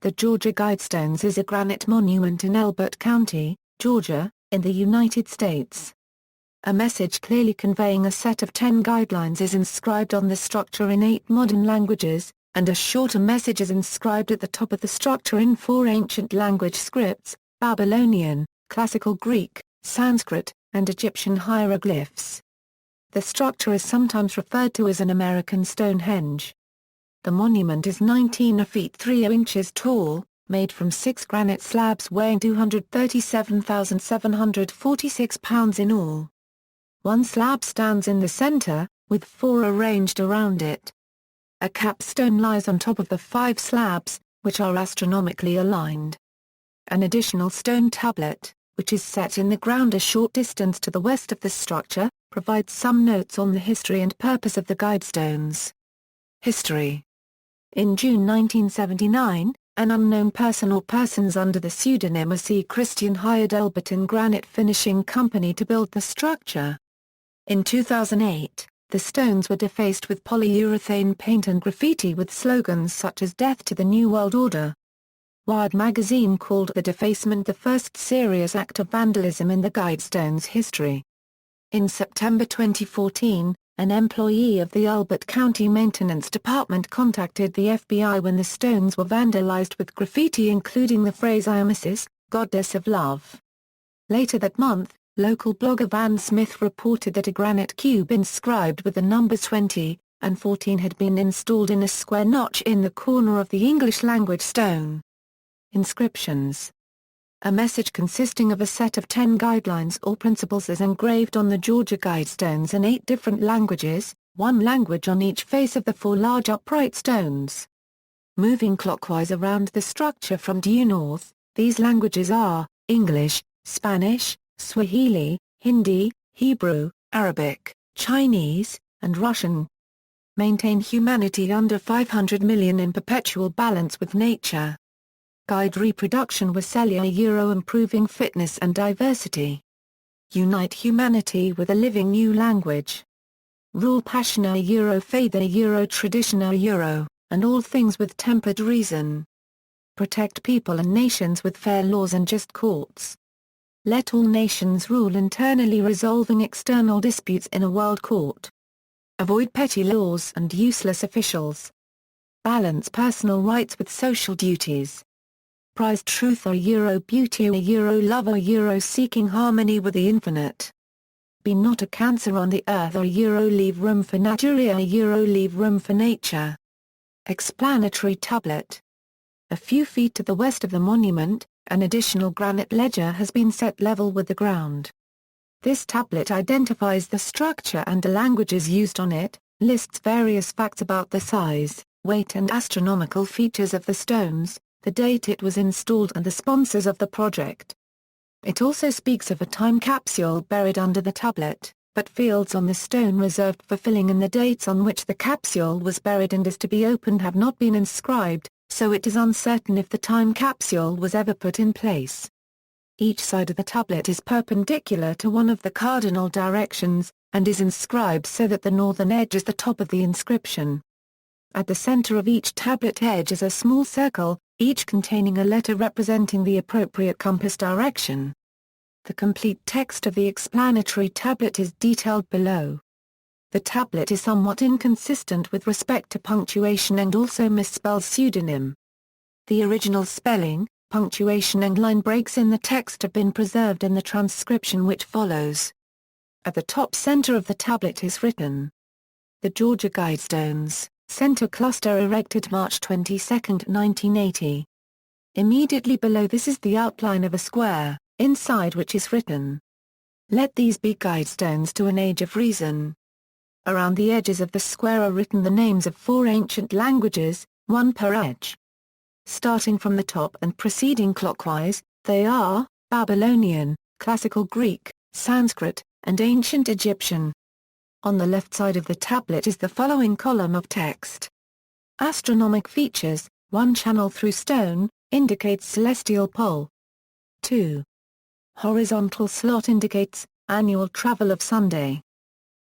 The Georgia Guidestones is a granite monument in Elbert County, Georgia, in the United States. A message clearly conveying a set of 10 guidelines is inscribed on the structure in 8 modern languages, and a shorter message is inscribed at the top of the structure in 4 ancient language scripts: Babylonian, Classical Greek, Sanskrit, and Egyptian hieroglyphs. The structure is sometimes referred to as an American Stonehenge. The monument is 19 feet 3 inches tall, made from 6 granite slabs weighing 237,746 pounds in all. One slab stands in the center, with 4 arranged around it. A capstone lies on top of the 5 slabs, which are astronomically aligned. An additional stone tablet, which is set in the ground a short distance to the west of the structure, provides some notes on the history and purpose of the Guidestones. History. In June 1979, an unknown person or persons under the pseudonym C. Christian hired Elbert Granite Finishing Company to build the structure. In 2008, the stones were defaced with polyurethane paint and graffiti with slogans such as "Death to the New World Order." Wired magazine called the defacement the first serious act of vandalism in the Guidestones' history. In September 2014, an employee of the Elbert County Maintenance Department contacted the FBI when the stones were vandalized with graffiti including the phrase "I am Isis, Goddess of Love." Later that month, local blogger Van Smith reported that a granite cube inscribed with the numbers 20 and 14 had been installed in a square notch in the corner of the English-language stone. Inscriptions. A message consisting of a set of 10 guidelines or principles is engraved on the Georgia Guidestones in 8 different languages, one language on each face of the 4 large upright stones. Moving clockwise around the structure from due north, these languages are English, Spanish, Swahili, Hindi, Hebrew, Arabic, Chinese, and Russian. Maintain humanity under 500 million in perpetual balance with nature. Guide reproduction with cellular improving fitness and diversity. Unite humanity with a living new language. Rule passion faith tradition and all things with tempered reason. Protect people and nations with fair laws and just courts. Let all nations rule internally, resolving external disputes in a world court. Avoid petty laws and useless officials. Balance personal rights with social duties. Prize truth beauty love seeking harmony with the infinite. Be not a cancer on the earth leave room for nature leave room for nature. Explanatory tablet. A few feet to the west of the monument, an additional granite ledger has been set level with the ground. This tablet identifies the structure and the languages used on it, lists various facts about the size, weight and astronomical features of the stones, the date it was installed and the sponsors of the project. It also speaks of a time capsule buried under the tablet, but fields on the stone reserved for filling in the dates on which the capsule was buried and is to be opened have not been inscribed, so it is uncertain if the time capsule was ever put in place. Each side of the tablet is perpendicular to one of the cardinal directions, and is inscribed so that the northern edge is the top of the inscription. At the center of each tablet edge is a small circle, each containing a letter representing the appropriate compass direction. The complete text of the explanatory tablet is detailed below. The tablet is somewhat inconsistent with respect to punctuation and also misspells pseudonym. The original spelling, punctuation and line breaks in the text have been preserved in the transcription which follows. At the top center of the tablet is written: The Georgia Guidestones, Center Cluster erected March 22, 1980. Immediately below this is the outline of a square, inside which is written: Let these be guidestones to an age of reason. Around the edges of the square are written the names of 4 ancient languages, one per edge. Starting from the top and proceeding clockwise, they are Babylonian, Classical Greek, Sanskrit, and Ancient Egyptian. On the left side of the tablet is the following column of text. Astronomic features, 1 channel through stone, indicates celestial pole. 2. Horizontal slot indicates annual travel of Sunday.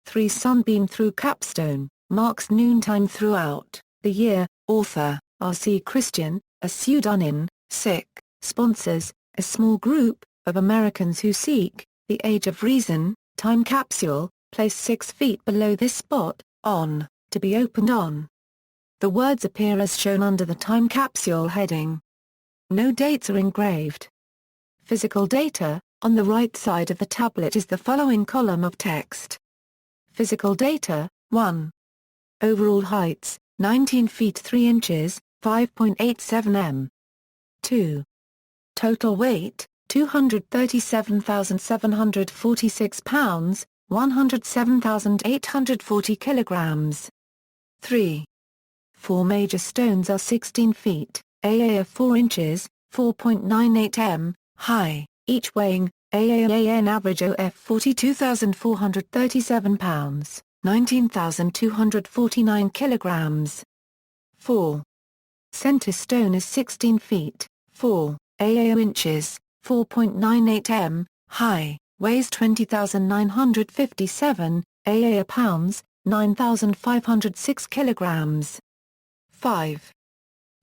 3. Sunbeam through capstone, marks noontime throughout the year. Author, R.C. Christian, a pseudonym, SICK, sponsors, a small group of Americans who seek the Age of Reason time capsule, placed 6 feet below this spot, on, to be opened on. The words appear as shown under the time capsule heading. No dates are engraved. Physical data, on the right side of the tablet is the following column of text. Physical data, 1. Overall heights, 19 feet 3 inches, 5.87 m. 2. Total weight, 237,746 pounds, 107,840 kilograms. 3. 4 major stones are 16 feet, aa 4 inches, 4.98 m, high, each weighing, AAAN average OF 42,437 pounds, 19,249 kilograms. 4. Center stone is 16 feet, 4, AAO inches, 4.98 m, high, weighs 20,957, AAA pounds, 9,506 kilograms. 5.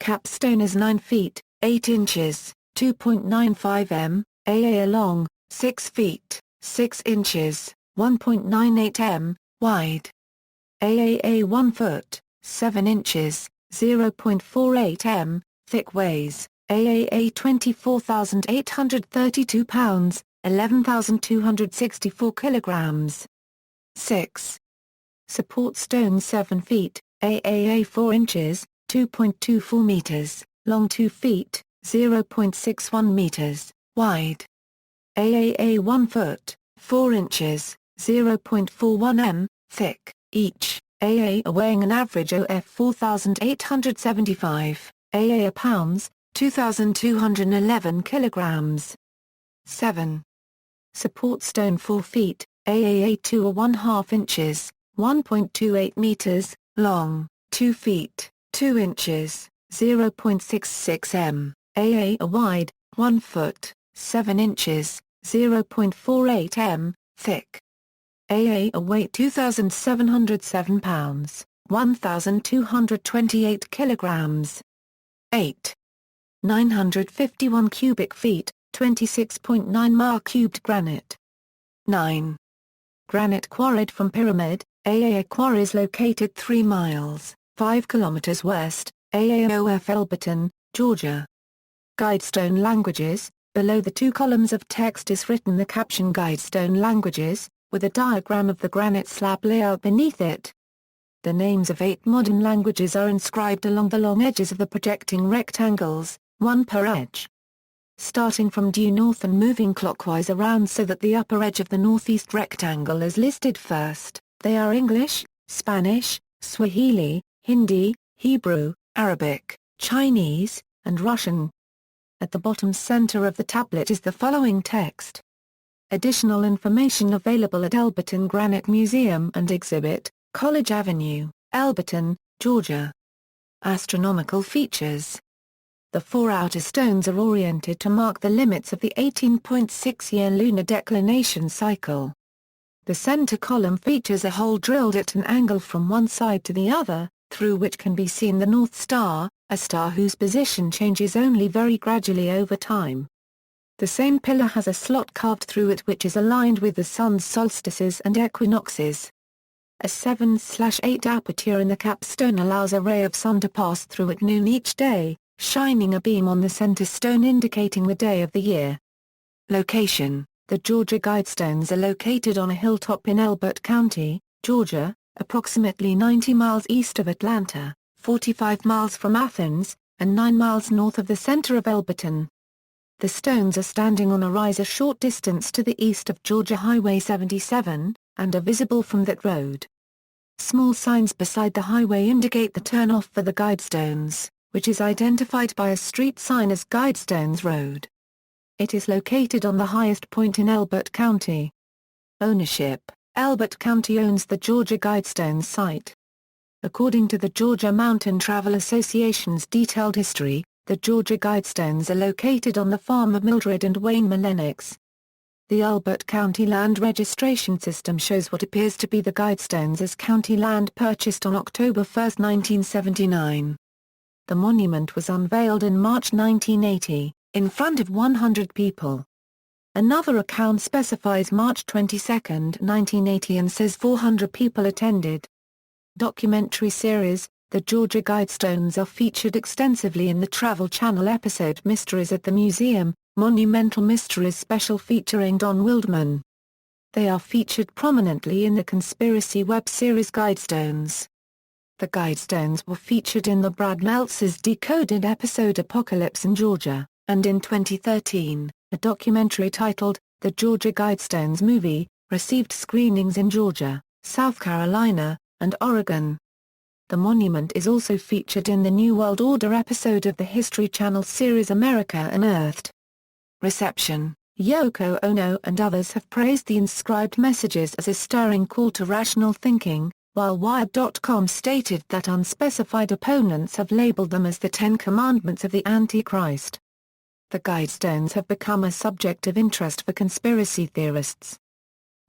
Capstone is 9 feet, 8 inches, 2.95 m, AAA long, 6 feet, 6 inches, 1.98 m, wide. AAA 1 foot, 7 inches, 0.48 m, thick weighs, AAA 24,832 pounds, 11,264 kilograms. 6. Support stone 7 feet, AAA 4 inches, 2.24 meters, long 2 feet, 0.61 meters, wide. AAA 1 foot, 4 inches, 0.41 m, thick, each, AA weighing an average OF 4,875, AA pounds, 2,211 kilograms. 7. Support stone 4 feet, AAA 2 or 1/2 inches, 1.28 meters, long, 2 feet, 2 inches, 0.66 m, AA wide, 1 foot, 7 inches, 0.48 m, thick. AA weight 2,707 pounds, 1,228 kilograms. 8. 951 cubic feet, 26.9 mar-cubed granite. 9. Granite quarried from Pyramid, AA quarries located 3 miles, 5 kilometers west, AAOF Elberton, Georgia. Guidestone languages, below the 2 columns of text is written the caption Guidestone languages, with a diagram of the granite slab layout beneath it. The names of 8 modern languages are inscribed along the long edges of the projecting rectangles, 1 per edge. Starting from due north and moving clockwise around so that the upper edge of the northeast rectangle is listed first, they are English, Spanish, Swahili, Hindi, Hebrew, Arabic, Chinese, and Russian. At the bottom center of the tablet is the following text. Additional information available at Elberton Granite Museum and Exhibit, College Avenue, Elberton, Georgia. Astronomical features. The 4 outer stones are oriented to mark the limits of the 18.6-year lunar declination cycle. The center column features a hole drilled at an angle from one side to the other, through which can be seen the North Star, a star whose position changes only very gradually over time. The same pillar has a slot carved through it which is aligned with the sun's solstices and equinoxes. A 7/8 aperture in the capstone allows a ray of sun to pass through at noon each day, shining a beam on the center stone indicating the day of the year. Location: the Georgia Guidestones are located on a hilltop in Elbert County, Georgia, approximately 90 miles east of Atlanta, 45 miles from Athens, and 9 miles north of the center of Elberton. The stones are standing on a rise a short distance to the east of Georgia Highway 77, and are visible from that road. Small signs beside the highway indicate the turnoff for the Guidestones, which is identified by a street sign as Guidestones Road. It is located on the highest point in Elbert County. Ownership: Elbert County owns the Georgia Guidestones site. According to the Georgia Mountain Travel Association's detailed history, the Georgia Guidestones are located on the farm of Mildred and Wayne Malenicks. The Elbert County Land Registration System shows what appears to be the Guidestones as county land purchased on October 1, 1979. The monument was unveiled in March 1980, in front of 100 people. Another account specifies March 22, 1980 and says 400 people attended. Documentary series, The Georgia Guidestones are featured extensively in the Travel Channel episode Mysteries at the Museum, Monumental Mysteries special featuring Don Wildman. They are featured prominently in the conspiracy web series Guidestones. The Guidestones were featured in the Brad Meltzer's Decoded episode Apocalypse in Georgia, and in 2013, a documentary titled, The Georgia Guidestones Movie, received screenings in Georgia, South Carolina, and Oregon. The monument is also featured in the New World Order episode of the History Channel series America Unearthed. Reception. Yoko Ono and others have praised the inscribed messages as a stirring call to rational thinking, while Wired.com stated that unspecified opponents have labeled them as the Ten Commandments of the Antichrist. The Guidestones have become a subject of interest for conspiracy theorists.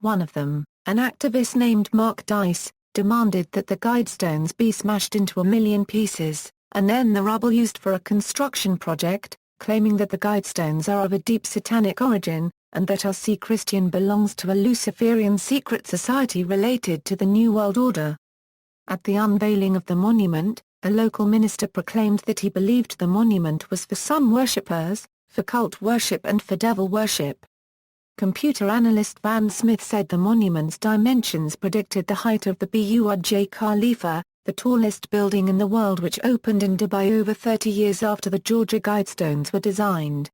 One of them, an activist named Mark Dice, demanded that the Guidestones be smashed into 1 million pieces, and then the rubble used for a construction project, claiming that the Guidestones are of a deep satanic origin, and that RC Christian belongs to a Luciferian secret society related to the New World Order. At the unveiling of the monument, a local minister proclaimed that he believed the monument was for sun worshippers, for cult worship and for devil worship. Computer analyst Van Smith said the monument's dimensions predicted the height of the Burj Khalifa, the tallest building in the world, which opened in Dubai over 30 years after the Georgia Guidestones were designed.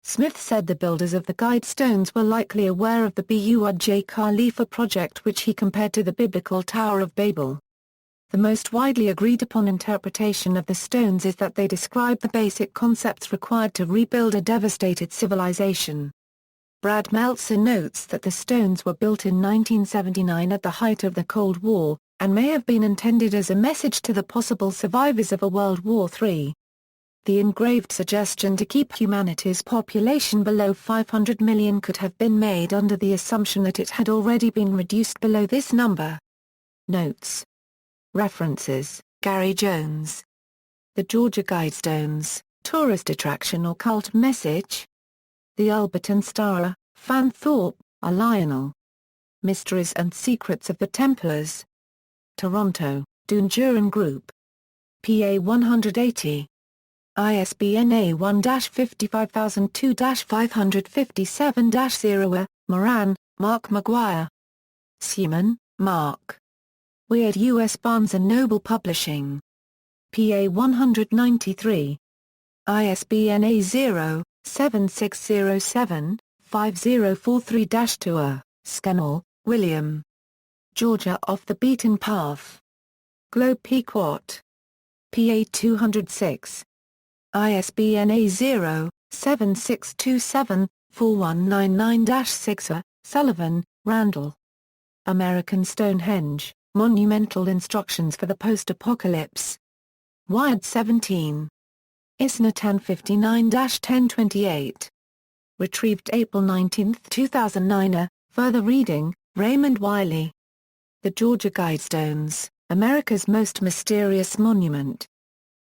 Smith said the builders of the Guidestones were likely aware of the Burj Khalifa project, which he compared to the biblical Tower of Babel. The most widely agreed upon interpretation of the stones is that they describe the basic concepts required to rebuild a devastated civilization. Brad Meltzer notes that the stones were built in 1979 at the height of the Cold War, and may have been intended as a message to the possible survivors of a World War III. The engraved suggestion to keep humanity's population below 500 million could have been made under the assumption that it had already been reduced below this number. Notes. References: Gary Jones. The Georgia Guidestones, Tourist Attraction or Cult Message? The Elbert and Starr, Fan Thorpe, R. Lionel. Mysteries and Secrets of the Templars. Toronto, Doon Group. PA 180. ISBN A1-55002-557-0. Moran, Mark McGuire. Seaman, Mark. Weird U.S. Barnes & Noble Publishing. PA 193. ISBN A0-7607-5043-2. Scannell, William. Georgia Off the Beaten Path. Globe Pequot. PA 206. ISBN A0-7627-4199-6. Sullivan, Randall. American Stonehenge, Monumental Instructions for the Post-Apocalypse. Wired 17. ISNA 1059-1028. Retrieved April 19, 2009. Further reading, Raymond Wiley. The Georgia Guidestones, America's Most Mysterious Monument.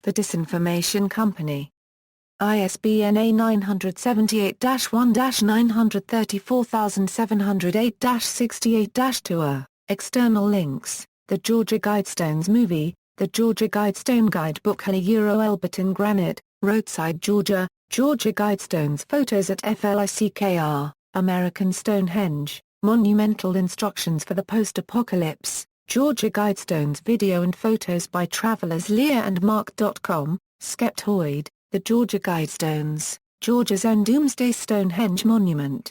The Disinformation Company. ISBN A978-1-934708-68-2. External links: The Georgia Guidestones Movie, The Georgia Guidestone Guidebook Elbert in Granite, Roadside Georgia, Georgia Guidestones Photos at FLICKR, American Stonehenge, Monumental Instructions for the Post-Apocalypse, Georgia Guidestones Video and Photos by Travelers Lear and Mark.com, Skeptoid, The Georgia Guidestones, Georgia's Own Doomsday Stonehenge Monument.